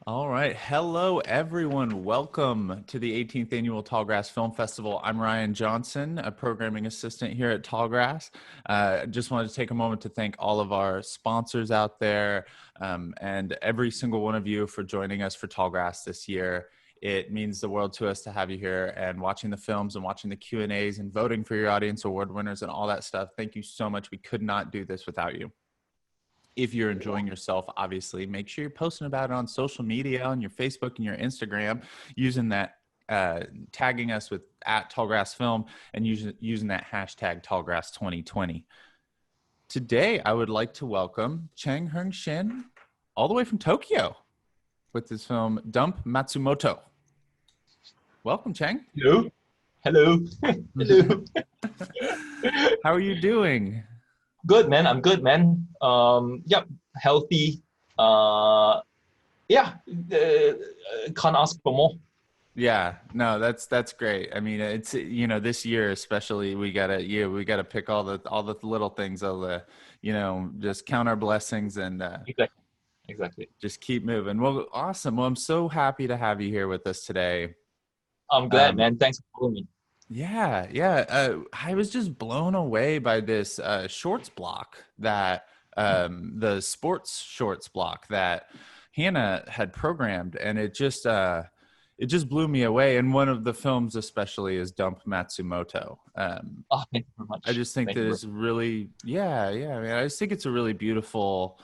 All right. Hello, everyone. Welcome to the 18th Annual Tallgrass Film Festival. I'm Ryan Johnson, a programming assistant here at Tallgrass. Just wanted to take a moment to thank all of our sponsors out there and every single one of you for joining us for Tallgrass this year. It means the world to us to have you here and watching the films and watching the Q&As and voting for your audience award winners and all that stuff. Thank you so much. We could not do this without you. If you're enjoying yourself, obviously, make sure you're posting about it on social media, on your Facebook and your Instagram, using that, tagging us with @TallgrassFilm and using that hashtag Tallgrass2020. Today, I would like to welcome Cheng Herng Shinn, all the way from Tokyo, with his film Dump Matsumoto. Welcome, Cheng. Hello. Hello. Hello. How are you doing? Good, man. I'm good, man. Yep. Healthy. Yeah. Can't ask for more. Yeah, no, that's great. I mean, it's this year especially we gotta pick all the little things, all the just count our blessings and Exactly. just keep moving. Well, awesome. Well, I'm so happy to have you here with us today. I'm glad, man. Thanks for calling me. Yeah. I was just blown away by this shorts block that the sports shorts block that Hannah had programmed, and it just blew me away. And one of the films especially is Dump Matsumoto. Oh, thank you very much. I just think that it's really, yeah. I mean, I just think it's a really beautiful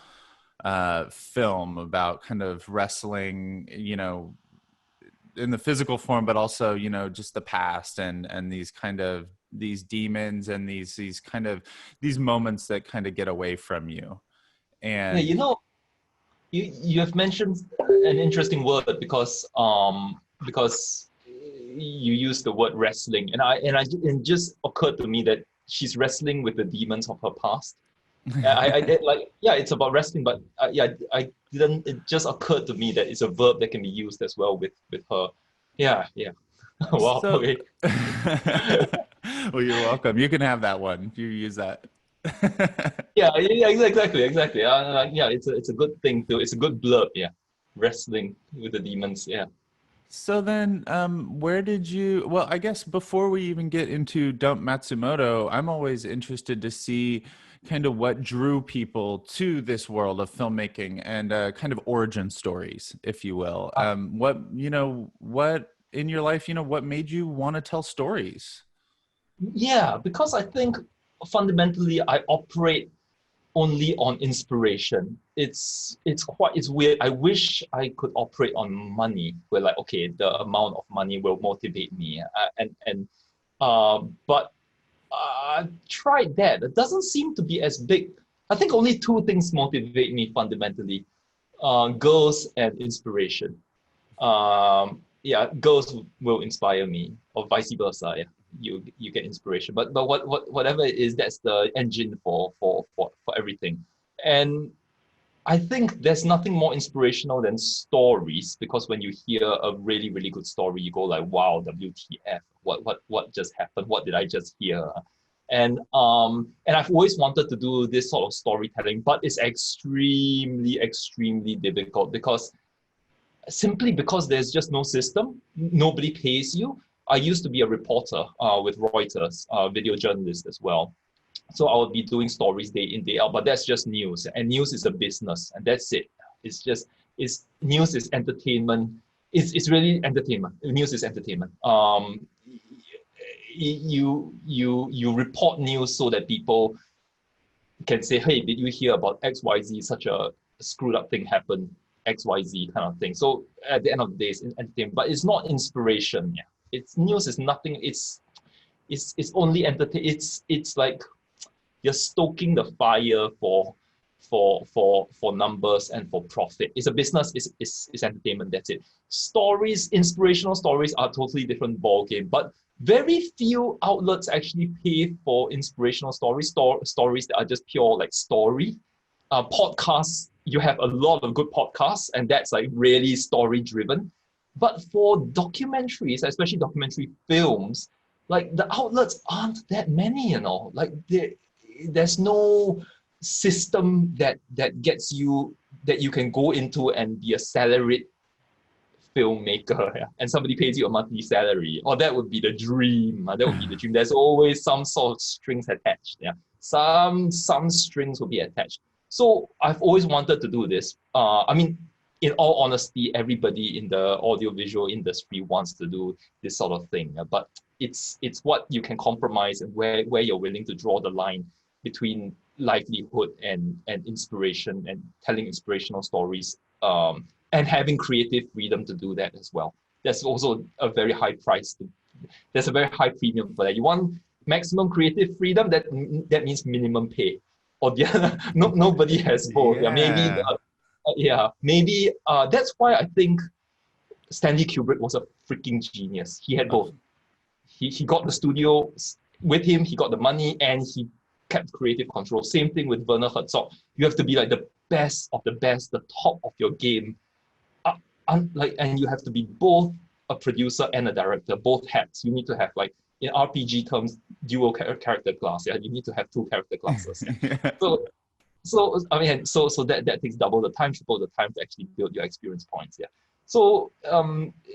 film about kind of wrestling, in the physical form, but also, just the past and these demons and these moments that kind of get away from you. And yeah, you have mentioned an interesting word because you used the word wrestling, and it just occurred to me that she's wrestling with the demons of her past. It's about wrestling, but I didn't. It just occurred to me that it's a verb that can be used as well with her. Yeah. Wow. So, Okay. well, you're welcome. You can have that one. You use that. Yeah. Exactly. It's a good thing too. It's a good blurb. Yeah. Wrestling with the demons. Yeah. So then, where did you? Well, I guess before we even get into Dump Matsumoto, I'm always interested to see kind of what drew people to this world of filmmaking and kind of origin stories, if you will. What in your life, what made you want to tell stories? Yeah, because I think fundamentally I operate only on inspiration. It's weird. I wish I could operate on money, where like, okay, the amount of money will motivate me, but I tried that. It doesn't seem to be as big. I think only two things motivate me fundamentally: girls and inspiration. Girls will inspire me, or vice versa. Yeah, you get inspiration. But whatever it is, that's the engine for everything. And I think there's nothing more inspirational than stories, because when you hear a really, really good story, you go like, wow, WTF, what just happened? What did I just hear? And I've always wanted to do this sort of storytelling, but it's extremely, extremely difficult because there's just no system. Nobody pays you. I used to be a reporter with Reuters, video journalist as well. So I would be doing stories day in, day out, but that's just news. And news is a business, and that's it. News is entertainment. It's really entertainment. News is entertainment. You report news so that people can say, hey, did you hear about XYZ, such a screwed up thing happened, XYZ kind of thing. So at the end of the day, it's entertainment, but it's not inspiration. Yeah. It's news is nothing. It's only entertain. It's like you're stoking the fire for numbers and for profit. It's a business. It's entertainment. That's it. Stories, inspirational stories, are a totally different ball game. But very few outlets actually pay for inspirational stories. Stories that are just pure like story. Podcasts, you have a lot of good podcasts, and that's like really story driven. But for documentaries, especially documentary films, like the outlets aren't that many, like there's no system that gets you, that you can go into and be a salaried filmmaker, yeah, and somebody pays you a monthly salary, or that would be the dream. That would be the dream. There's always some sort of strings attached. Yeah, some strings will be attached. So I've always wanted to do this. I mean, in all honesty, everybody in the audiovisual industry wants to do this sort of thing, but it's what you can compromise and where you're willing to draw the line between livelihood and inspiration and telling inspirational stories, and having creative freedom to do that as well. There's also a very high price. There's a very high premium for that. You want maximum creative freedom, that means minimum pay. Or the other, nobody has both. Yeah, maybe that's why I think Stanley Kubrick was a freaking genius. He had both. He got the studio with him, he got the money, and he kept creative control. Same thing with Werner Herzog. You have to be like the best of the best, the top of your game. And you have to be both a producer and a director, both hats. You need to have, like, in RPG terms, dual character class. Yeah, you need to have two character classes. Yeah. So I mean, so that takes double the time, triple the time to actually build your experience points. Yeah. So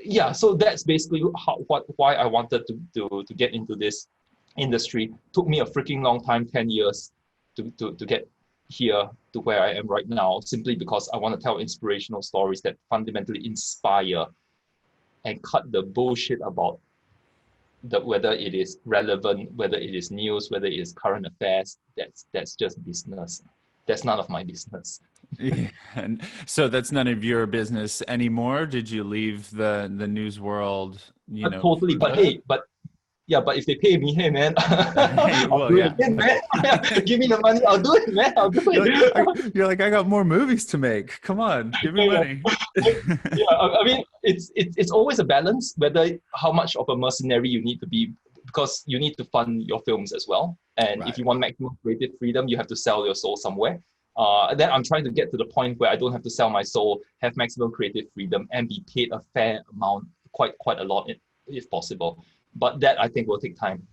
yeah, so that's basically why I wanted to get into this industry. Took me a freaking long time, 10 years, to get here to where I am right now, simply because I want to tell inspirational stories that fundamentally inspire and cut the bullshit about whether it is relevant, whether it is news, whether it is current affairs. That's just business. That's none of my business. Yeah. And so that's none of your business anymore. Did you leave the news world? Totally. But hey, but if they pay me, hey man, I'll do it again, man. Give me the money, I'll do it, man. I'll do it. You're like, I got more movies to make. Come on, give me money. Yeah, I mean, it's always a balance whether how much of a mercenary you need to be, because you need to fund your films as well. And if you want maximum creative freedom, you have to sell your soul somewhere. Then I'm trying to get to the point where I don't have to sell my soul, have maximum creative freedom, and be paid a fair amount, quite a lot if possible. But that, I think, will take time.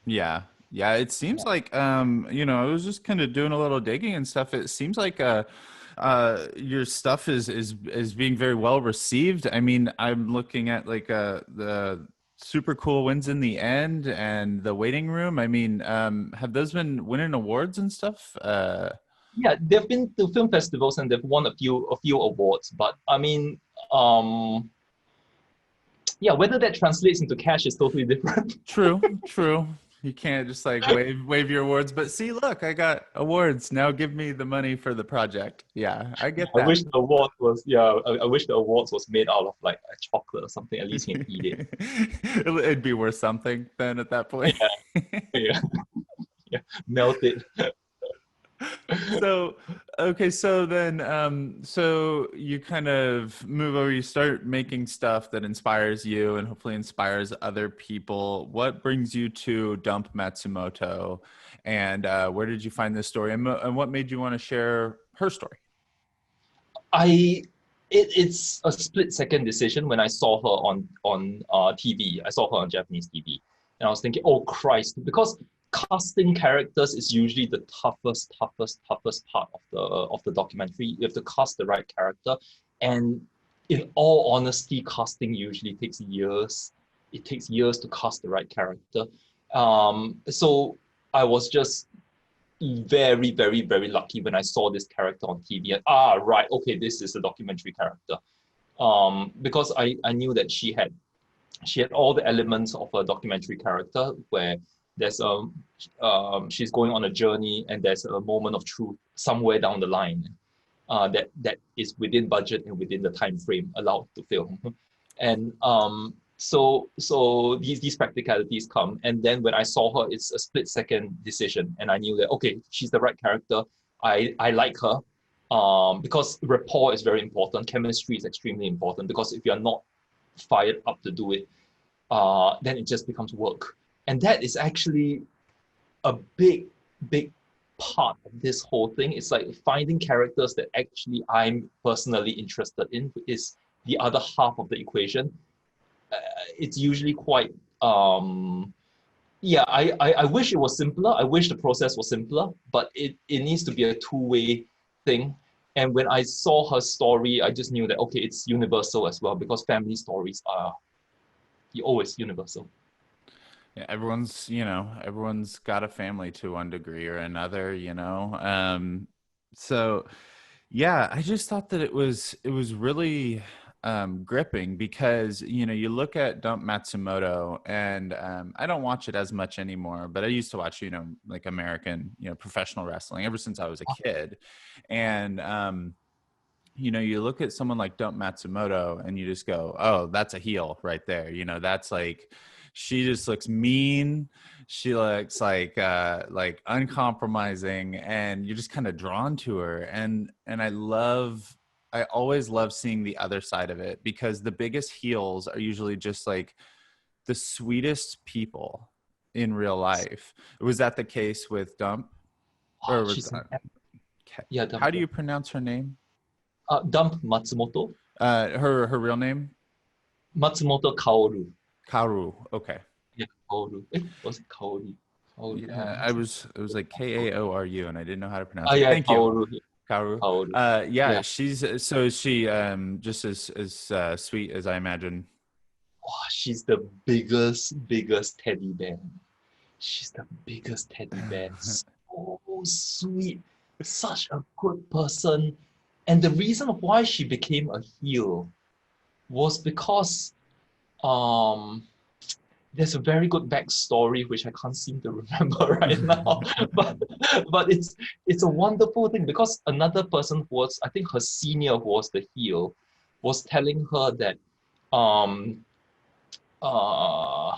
Yeah. It seems like I was just kind of doing a little digging and stuff. It seems like your stuff is being very well received. I mean, I'm looking at like the Super Cool Wins in the End and The Waiting Room. I mean, have those been winning awards and stuff? Yeah, they've been to film festivals and they've won a few awards. But I mean, yeah, whether that translates into cash is totally different. True. You can't just like wave your awards, but see, look, I got awards. Now give me the money for the project. Yeah, I get that. I wish the award was I wish the awards was made out of like a chocolate or something. At least you can eat it. It'd be worth something then at that point. Yeah. Melt it. So then so you kind of move over, you start making stuff that inspires you and hopefully inspires other people. What brings you to Dump Matsumoto, and where did you find this story, and what made you want to share her story? It's a split-second decision. When I saw her on TV, I saw her on Japanese TV, and I was thinking, oh Christ, because casting characters is usually the toughest part of the documentary. You have to cast the right character, and in all honesty, casting usually takes years. It takes years to cast the right character. So I was just very, very, very lucky when I saw this character on TV, and right, okay, this is a documentary character. Because I knew that she had all the elements of a documentary character, where there's she's going on a journey, and there's a moment of truth somewhere down the line, that is within budget and within the time frame allowed to film. And so these practicalities come, and then when I saw her, it's a split-second decision, and I knew that okay, she's the right character. I like her, because rapport is very important. Chemistry is extremely important, because if you're not fired up to do it, then it just becomes work. And that is actually a big part of this whole thing. It's like finding characters that actually I'm personally interested in is the other half of the equation. It's usually quite, I wish it was simpler. I wish the process was simpler, but it needs to be a two-way thing. And when I saw her story, I just knew that, okay, it's universal as well, because family stories are always universal. Yeah, everyone's got a family to one degree or another, So yeah, I just thought that it was really gripping because you look at Dump Matsumoto, and I don't watch it as much anymore, but I used to watch like American professional wrestling ever since I was a kid, and you look at someone like Dump Matsumoto and you just go, oh, that's a heel right there. That's like, she just looks mean. She looks like uncompromising, and you're just kind of drawn to her. And I always love seeing the other side of it, because the biggest heels are usually just like the sweetest people in real life. Was that the case with Dump? Oh, Or she's an, yeah, how Dump, do you pronounce her name? Dump Matsumoto. Her real name? Matsumoto Kaoru. Karu. Okay. Yeah, Kaoru. Was it Kaoru? Kaoru. Yeah, it was like Kaoru, and I didn't know how to pronounce Ah, it. yeah, Thank you, Kaoru. Karu. Kaoru. Yeah, Yeah. is she just as sweet as I imagine? Oh, she's the biggest teddy bear. She's the biggest teddy bear. So sweet. Such a good person. And the reason why she became a heel was because um there's a very good backstory which I can't seem to remember right now. but it's a wonderful thing, because another person who was, I think her senior, who was the heel, was telling her that um uh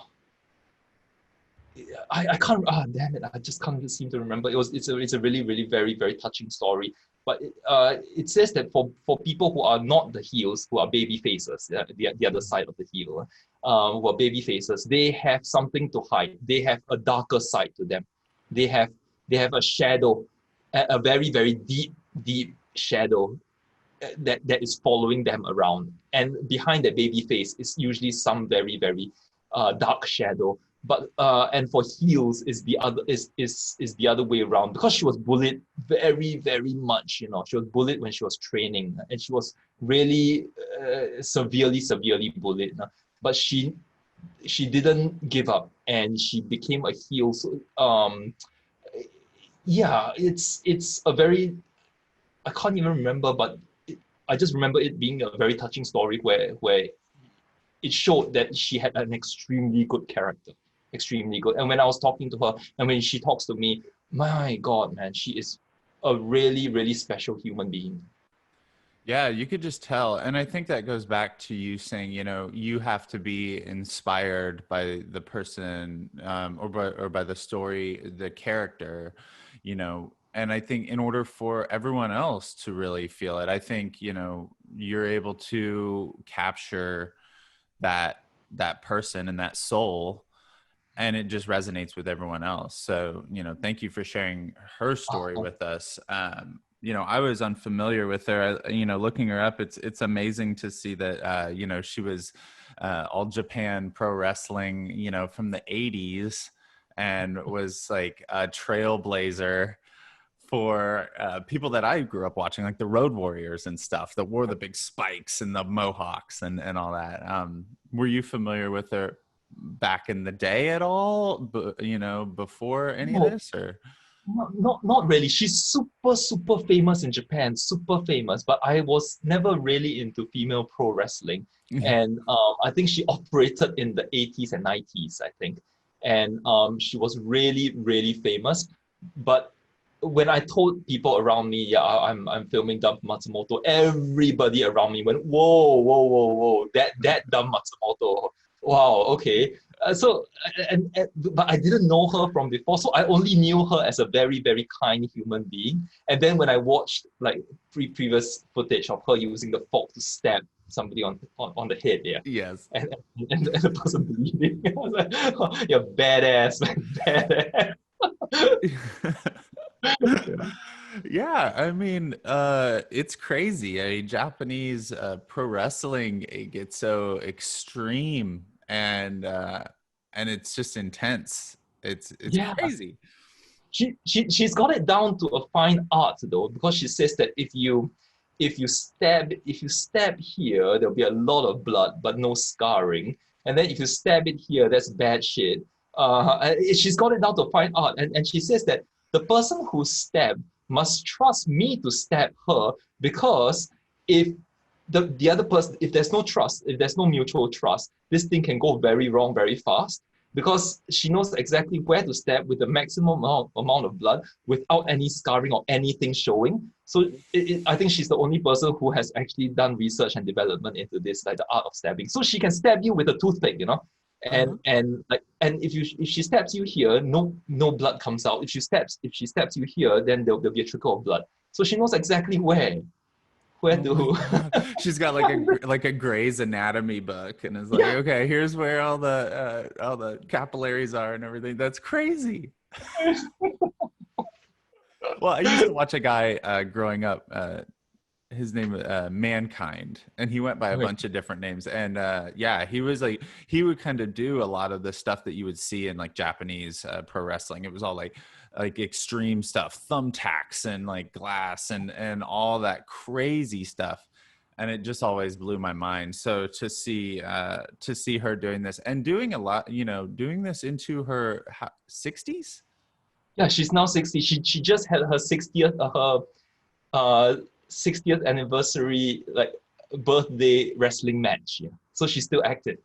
I can't, damn it, I just can't seem to remember. It's a really, really very, very touching story. But it says that for people who are not the heels, who are baby faces, the other side of the heel, who are baby faces, they have something to hide. They have a darker side to them. They have they have a shadow, a very, very deep shadow that is following them around. And behind that baby face is usually some very, very dark shadow. But and for heels is the other way around, because she was bullied very, very much. She was bullied when she was training, and she was really severely bullied. But she didn't give up, and she became a heel. So yeah, it's a very, I can't even remember, but I just remember it being a very touching story where it showed that she had an extremely good character, extremely good. And when I was talking to her, and when she talks to me, my God, man, she is a really, really special human being. Yeah, you could just tell. And I think that goes back to you saying, you have to be inspired by the person, or by the story, the character, and I think in order for everyone else to really feel it, I think, you're able to capture that person and that soul, and it just resonates with everyone else. So thank you for sharing her story Oh, with us. I was unfamiliar with her. Looking her up, it's amazing to see that she was all Japan pro wrestling from the 80s, and was like a trailblazer for people that I grew up watching, like the Road Warriors and stuff, that wore the big spikes and the mohawks and all that. Were you familiar with her back in the day at all? Before any of no, this, or? not really. She's super famous in Japan, super famous. But I was never really into female pro wrestling, and I think she operated in the 80s and 90s, I think, and she was really, really famous. But when I told people around me, yeah, I'm filming Dump Matsumoto, everybody around me went, whoa, that Dump Matsumoto, wow, okay. So but I didn't know her from before, so I only knew her as a very, very kind human being. And then when I watched like previous footage of her using the fork to stab somebody on the head, yeah, Yes. and the person bleeding, I was like, oh, you're badass, man, badass. Yeah, I mean, it's crazy. I mean, Japanese pro wrestling, it gets so extreme, and it's just intense. It's Yeah, crazy. she's got it down to a fine art though, because she says that if you if you stab here, there'll be a lot of blood, but no scarring. And then if you stab it here, that's bad shit. She's got it down to fine art. And she says that the person who stabbed must trust me to stab her, because if the other person, if there's no trust, if there's no mutual trust, this thing can go very wrong very fast, because she knows exactly where to stab with the maximum amount of blood without any scarring or anything showing. So I think she's the only person who has actually done research and development into this, like the art of stabbing. So she can stab you with a toothpick, you know, Uh-huh. and if she stabs you here, no blood comes out. If she stabs you here, then there'll be a trickle of blood. So she knows exactly where Oh my to. God. She's got like a Grey's Anatomy book and is like, Yeah. okay, here's where all the capillaries are and everything. That's crazy. Well, I used to watch a guy growing up. His name Mankind, and he went by a Okay. bunch of different names. And yeah, he was like he would kind of do a lot of the stuff that you would see in like Japanese pro wrestling. It was all like extreme stuff, thumbtacks and like glass and all that crazy stuff. And it just always blew my mind. So to see her doing this and doing a lot, you know, doing this into her 60s. Yeah, she's now 60. She just had her 60th anniversary, like, birthday wrestling match. Yeah. So she's still active.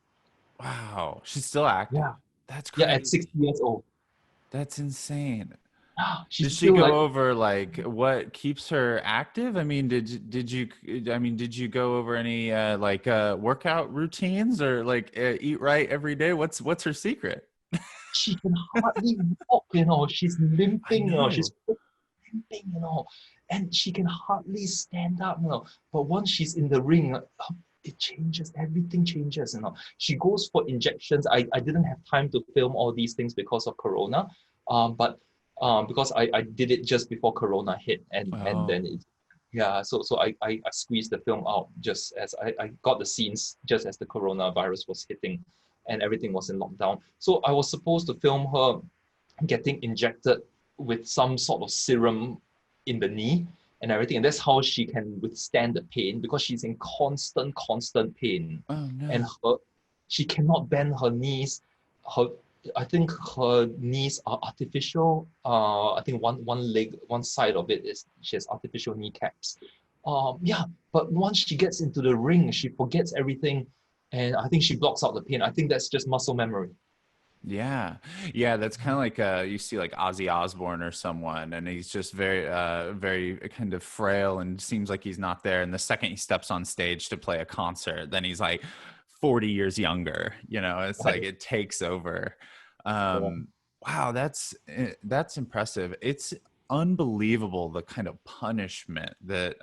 Wow, she's still active. Yeah. That's Yeah, at 60 crazy. years old. That's insane. Did She's she still like, go over like what keeps her active? I mean, did you go over any workout routines or like eat right every day? What's her secret? she can hardly walk, you know. She's I limping, you know. She's know. limping, you know. And she can hardly stand up, you know. But once she's in the ring, it changes. Everything changes, you know. She goes for injections. I didn't have time to film all these things because of Corona. But because I did it just before Corona hit, and Oh, then yeah, so I squeezed the film out just as I got the scenes just as the coronavirus was hitting and everything was in lockdown. So I was supposed to film her getting injected with some sort of serum in the knee and everything. And that's how she can withstand the pain, because she's in constant pain. oh And no. she cannot bend her knees. Her I think her knees are artificial. I think one leg, one side of it is she has artificial kneecaps. Yeah, but once she gets into the ring, she forgets everything, and I think she blocks out the pain. I think that's just muscle memory. Yeah. Yeah, that's kind of like you see like Ozzy Osbourne or someone and he's just very kind of frail and seems like he's not there and the second he steps on stage to play a concert, then he's like 40 years younger, you know. It's like Right. it takes over. Yeah. Um wow, that's impressive. It's unbelievable the kind of punishment that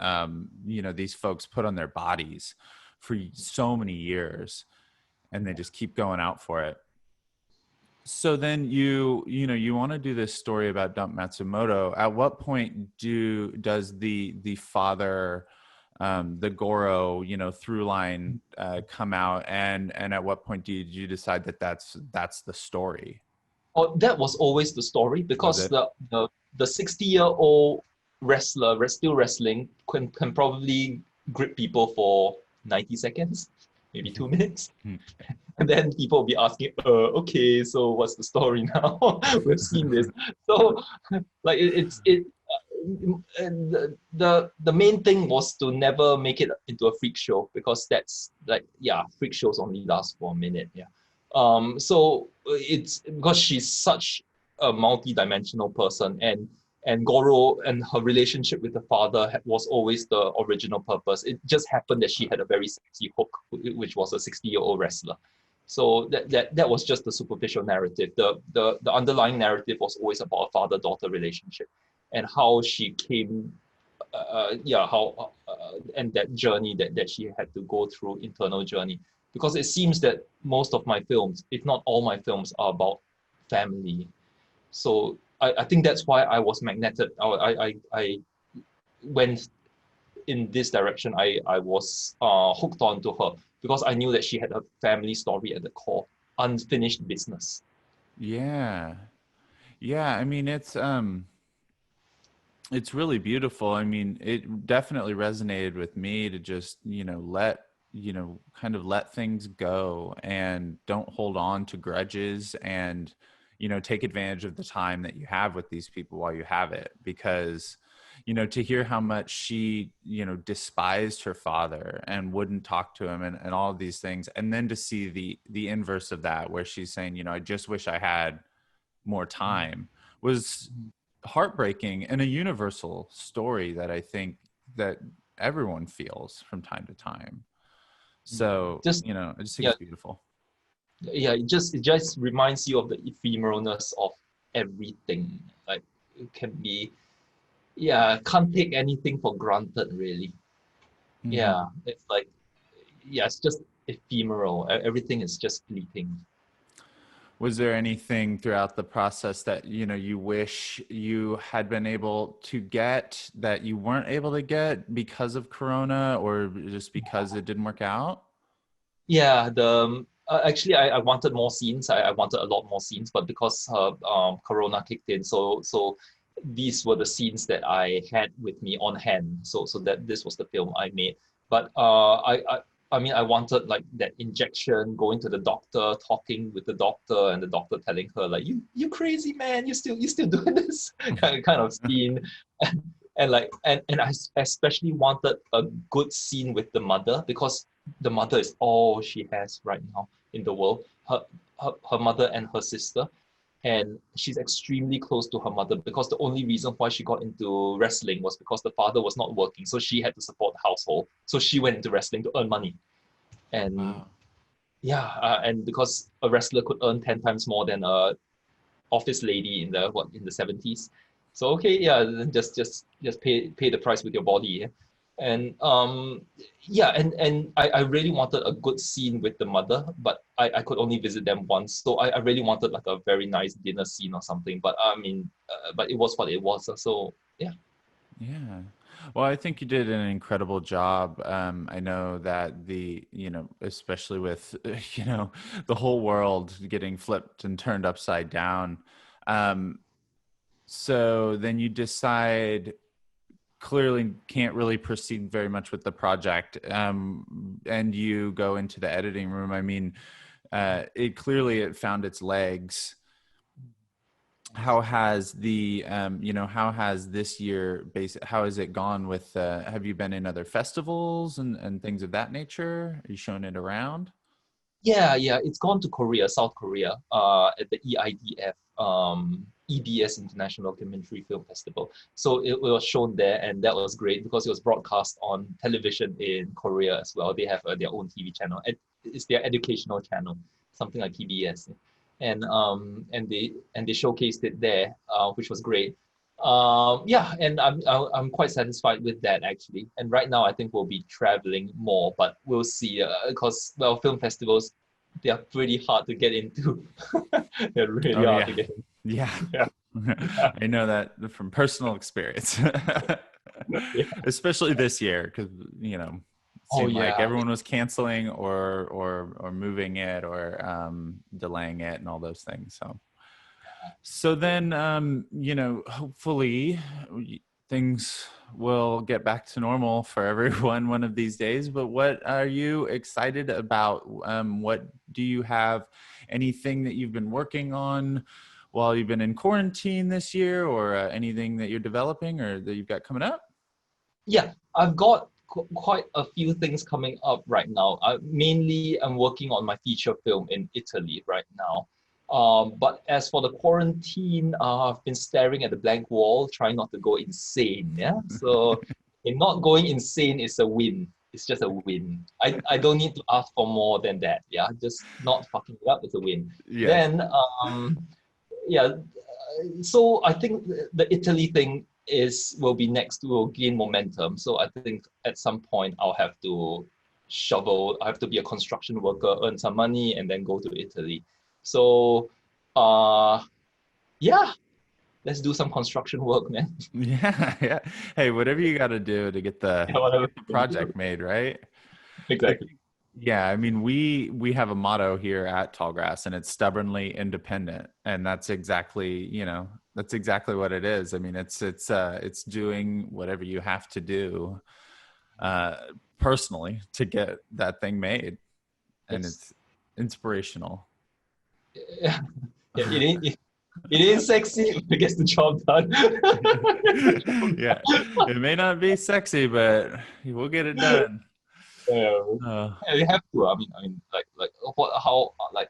you know these folks put on their bodies for so many years and they just keep going out for it. So then you know you want to do this story about Dump Matsumoto. At what point does the father the Goro, you know, through line come out, and at what point did you decide that that's the story? Oh, that was always the story, Was because it? the 60-year-old wrestler still wrestling can probably grip people for 90 seconds, maybe 2 minutes. And then people will be asking, okay, so what's the story now? We've seen this. So like the main thing was to never make it into a freak show, because that's like, yeah, freak shows only last for a minute. Yeah. So it's because she's such a multi-dimensional person, and Goro and her relationship with the father was always the original purpose. It just happened that she had a very sexy hook, which was a 60-year-old wrestler. So that was just the superficial narrative. The underlying narrative was always about a father-daughter relationship and how she came, yeah, how and that journey that she had to go through, internal journey. Because it seems that most of my films, if not all my films, are about family. So I think that's why I was magneted. I went in this direction. I was hooked on to her because I knew that she had a family story at the core, unfinished business. Yeah. Yeah, I mean it's It's really beautiful. I mean, it definitely resonated with me to just, kind of let things go and don't hold on to grudges and, take advantage of the time that you have with these people while you have it. Because, to hear how much she, despised her father and wouldn't talk to him and all of these things. And then to see the inverse of that, where she's saying, I just wish I had more time, was heartbreaking and a universal story that I think that everyone feels from time to time. So, Just I just think yeah, it's beautiful. yeah, it just reminds you of the ephemeralness of everything. Like it can be, yeah, can't take anything for granted really. Hmm. Yeah, it's like, yeah, it's just ephemeral. Everything is just fleeting. Was there anything throughout the process that, you wish you had been able to get that you weren't able to get because of Corona or just because it didn't work out? Yeah, actually I wanted more scenes. I wanted a lot more scenes, but because Corona kicked in, so these were the scenes that I had with me on hand. So that this was the film I made. But I mean I wanted like that injection, going to the doctor, talking with the doctor, and the doctor telling her like you crazy man, you still doing this kind of scene. And like and I especially wanted a good scene with the mother because the mother is all she has right now in the world. Her mother and her sister, and she's extremely close to her mother because the only reason why she got into wrestling was because the father was not working, so she had to support the household. So she went into wrestling to earn money, and Wow. yeah, and because a wrestler could earn 10 times more than a office lady in the 70s. So okay, yeah, then just pay the price with your body. Yeah? And yeah, and I really wanted a good scene with the mother, but I could only visit them once. So I really wanted like a very nice dinner scene or something. But I mean, but it was what it was. So yeah. Yeah. Well, I think you did an incredible job. I know that especially with, the whole world getting flipped and turned upside down. Um, so then you decide clearly can't really proceed very much with the project. And you go into the editing room. I mean, it found its legs. How has this year how has it gone with have you been in other festivals and things of that nature? Are you showing it around? Yeah, yeah, it's gone to Korea, South Korea, at the EIDF, EBS International Documentary Film Festival. So it was shown there, and that was great because it was broadcast on television in Korea as well. They have their own TV channel. It's their educational channel, something like PBS, and they showcased it there, which was great. Yeah, and I'm quite satisfied with that actually. And right now, I think we'll be traveling more, but we'll see. Because well, film festivals, they are pretty hard to get into. They're really Oh hard yeah. to get into. Yeah. Yeah, I know that from personal experience. yeah. Especially this year because it Oh seemed like yeah, everyone was canceling or moving it or delaying it and all those things. So then, hopefully things will get back to normal for everyone one of these days. But what are you excited about? What do you have anything that you've been working on while you've been in quarantine this year or anything that you're developing or that you've got coming up? yeah. I've got quite a few things coming up right now. Mainly, I'm working on my feature film in Italy right now. But as for the quarantine, I've been staring at the blank wall, trying not to go insane. Yeah, so in not going insane is a win. It's just a win. I don't need to ask for more than that. Yeah, just not fucking it up is a win. Yes. Then yeah, so I think the Italy thing is will be next, will gain momentum. So I think at some point I'll have to shovel. I have to be a construction worker, earn some money, and then go to Italy. So, uh, yeah, let's do some construction work, man. Yeah, yeah. Hey, whatever you got to do to get Yeah, whatever the you can do. project made, right? I Exactly. think, yeah, I mean, we have a motto here at Tallgrass, and it's stubbornly independent, and that's exactly, That's exactly what it is. I mean, it's doing whatever you have to do uh, personally to get that thing made, and Yes. it's inspirational. Yeah, it ain't sexy, but it gets the job done. Yeah, it may not be sexy, but we'll get it done. Yeah, Uh, yeah, you have to. Like what, how, like,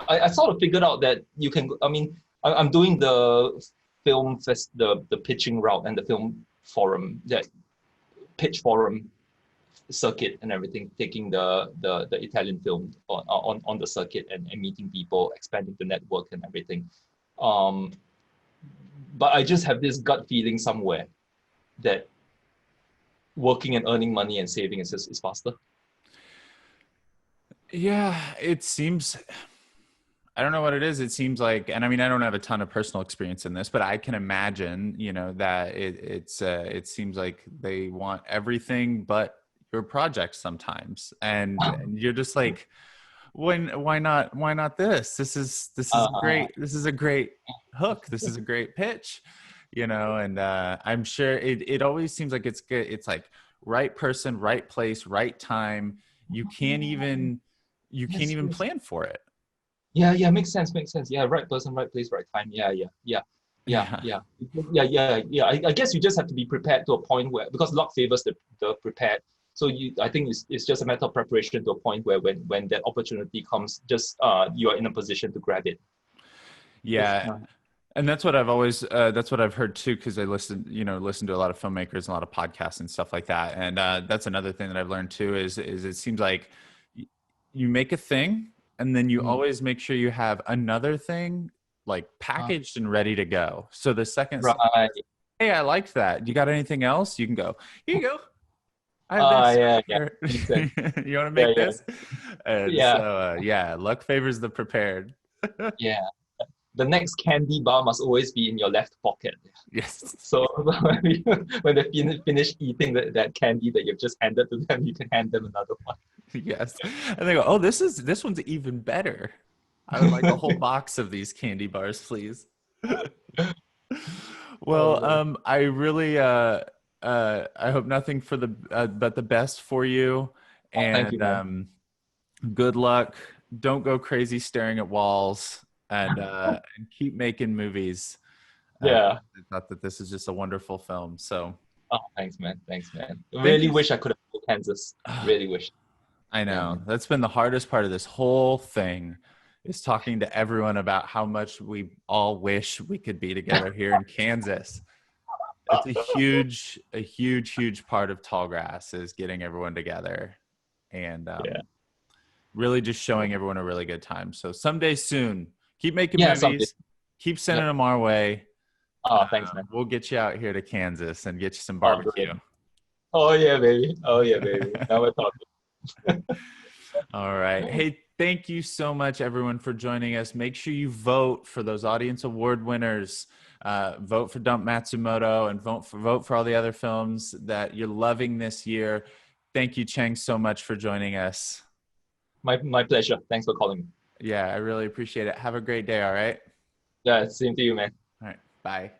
I, I sort of figured out that you can. I'm doing the film fest, the pitching route and the film forum, that pitch forum circuit and everything, taking the Italian film on the circuit and meeting people, expanding the network and everything. Um, but I just have this gut feeling somewhere that working and earning money and saving is faster. yeah, it seems. I don't know what it is. It seems like, and I mean, I don't have a ton of personal experience in this, but I can imagine, that it seems like they want everything but your project sometimes, and you're just like, why not this? This is Uh, great. This is a great hook. This is a great pitch, and I'm sure it always seems like it's good. It's like right person, right place, right time. You can't even you can't yes, even yes. plan for it. Yeah, yeah, makes sense, makes sense. Yeah, right person, right place, right time. Yeah, yeah, yeah, yeah, Yeah. yeah, yeah. I guess you just have to be prepared to a point where, because luck favors the prepared. So I think it's just a matter of preparation to a point where when that opportunity comes, just you are in a position to grab it. Because Yeah. And that's what I've heard too, because I listen to a lot of filmmakers and a lot of podcasts and stuff like that. And that's another thing that I've learned too is it seems like you make a thing and then you mm, always make sure you have another thing like uh, packaged and ready to go. So the second someone right, says, "Hey, I liked that. You got anything else?" You can go, "Here you go. I have this yeah, right yeah, here. makes sense. You want to Yeah, make yeah, this?" And so yeah, yeah, luck favors the prepared. yeah. The next candy bar must always be in your left pocket. Yes. So when they finish eating that candy that you've just handed to them, you can hand them another one. Yes. And they go, "Oh, this one's even better. I would like a whole box of these candy bars, please." Oh Well, man. I really I hope nothing for the but the best for you, Oh, thank you, and man. good luck. Don't go crazy staring at walls, and keep making movies. Yeah. I thought that this is just a wonderful film. So, Oh, thanks, man. Thanks, man. thank Really you. wish I could have been to Kansas. Really wish. I Yeah, know. man. That's been the hardest part of this whole thing is talking to everyone about how much we all wish we could be together here in Kansas. That's a huge part of Tallgrass is getting everyone together and Yeah. really just showing everyone a really good time. So someday soon, keep making Yeah, someday. movies, keep sending Yep. them our way. Oh, thanks, man. We'll get you out here to Kansas and get you some Oh, great. barbecue. Oh yeah, baby. Oh yeah, baby. Now we're talking. All right. Hey, thank you so much, everyone, for joining us. Make sure you vote for those audience award winners. Vote for Dump Matsumoto and vote for all the other films that you're loving this year. Thank you, Cheng, so much for joining us. My pleasure. Thanks for calling me. Yeah, I really appreciate it. Have a great day. All right. Yeah, same to you, man. All right. Bye.